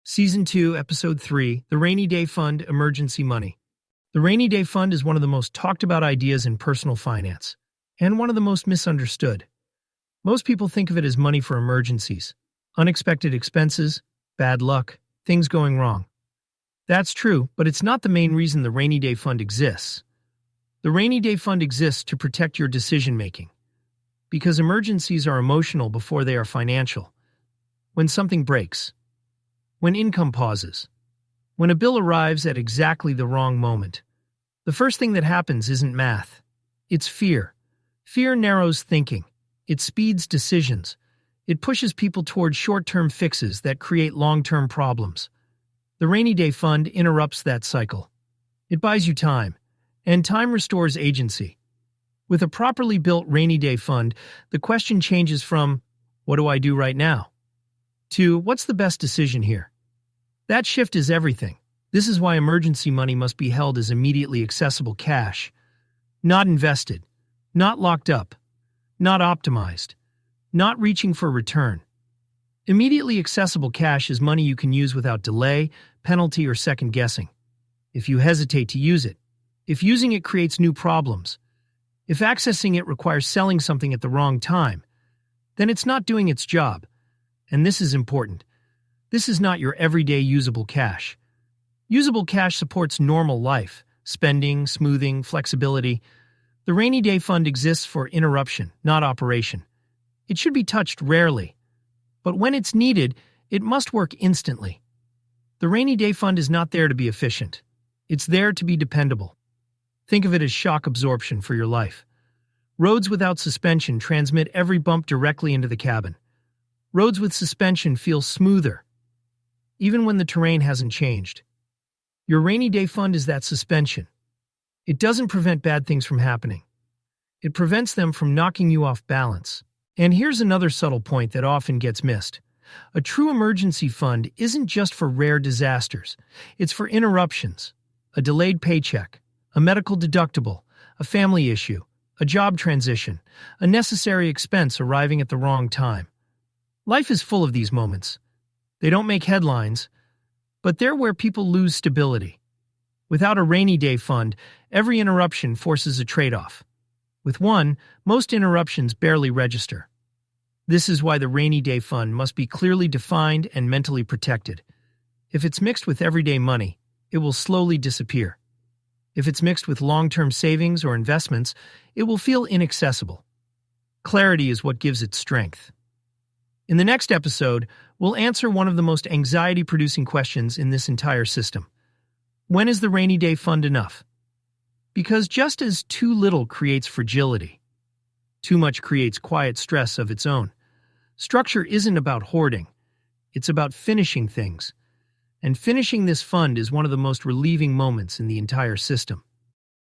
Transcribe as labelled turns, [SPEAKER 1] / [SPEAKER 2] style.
[SPEAKER 1] Season 2, Episode 3, The Rainy Day Fund, Emergency Money. The Rainy Day Fund is one of the most talked about ideas in personal finance, and one of the most misunderstood. Most people think of it as money for emergencies, unexpected expenses, bad luck, things going wrong. That's true, but it's not the main reason the Rainy Day Fund exists. The Rainy Day Fund exists to protect your decision-making, because emergencies are emotional before they are financial. When something breaks, when income pauses, when a bill arrives at exactly the wrong moment, the first thing that happens isn't math. It's fear. Fear narrows thinking. It speeds decisions. It pushes people toward short-term fixes that create long-term problems. The Rainy Day Fund interrupts that cycle. It buys you time, and time restores agency. With a properly built Rainy Day Fund, the question changes from, "What do I do right now?" to, "What's the best decision here?" That shift is everything. This is why emergency money must be held as immediately accessible cash. Not invested, not locked up, not optimized, not reaching for return. Immediately accessible cash is money you can use without delay, penalty, or second guessing. If you hesitate to use it, if using it creates new problems, if accessing it requires selling something at the wrong time, then it's not doing its job. And this is important. This is not your everyday usable cash. Usable cash supports normal life, spending, smoothing, flexibility. The Rainy Day Fund exists for interruption, not operation. It should be touched rarely. But when it's needed, it must work instantly. The Rainy Day Fund is not there to be efficient. It's there to be dependable. Think of it as shock absorption for your life. Roads without suspension transmit every bump directly into the cabin. Roads with suspension feel smoother, even when the terrain hasn't changed. Your Rainy Day Fund is that suspension. It doesn't prevent bad things from happening. It prevents them from knocking you off balance. And here's another subtle point that often gets missed. A true emergency fund isn't just for rare disasters. It's for interruptions, a delayed paycheck, a medical deductible, a family issue, a job transition, a necessary expense arriving at the wrong time. Life is full of these moments. They don't make headlines, but they're where people lose stability. Without a rainy day fund, every interruption forces a trade-off. With one, most interruptions barely register. This is why the rainy day fund must be clearly defined and mentally protected. If it's mixed with everyday money, it will slowly disappear. If it's mixed with long-term savings or investments, it will feel inaccessible. Clarity is what gives it strength. In the next episode, we'll answer one of the most anxiety-producing questions in this entire system. When is the rainy day fund enough? Because just as too little creates fragility, too much creates quiet stress of its own. Structure isn't about hoarding. It's about finishing things. And finishing this fund is one of the most relieving moments in the entire system.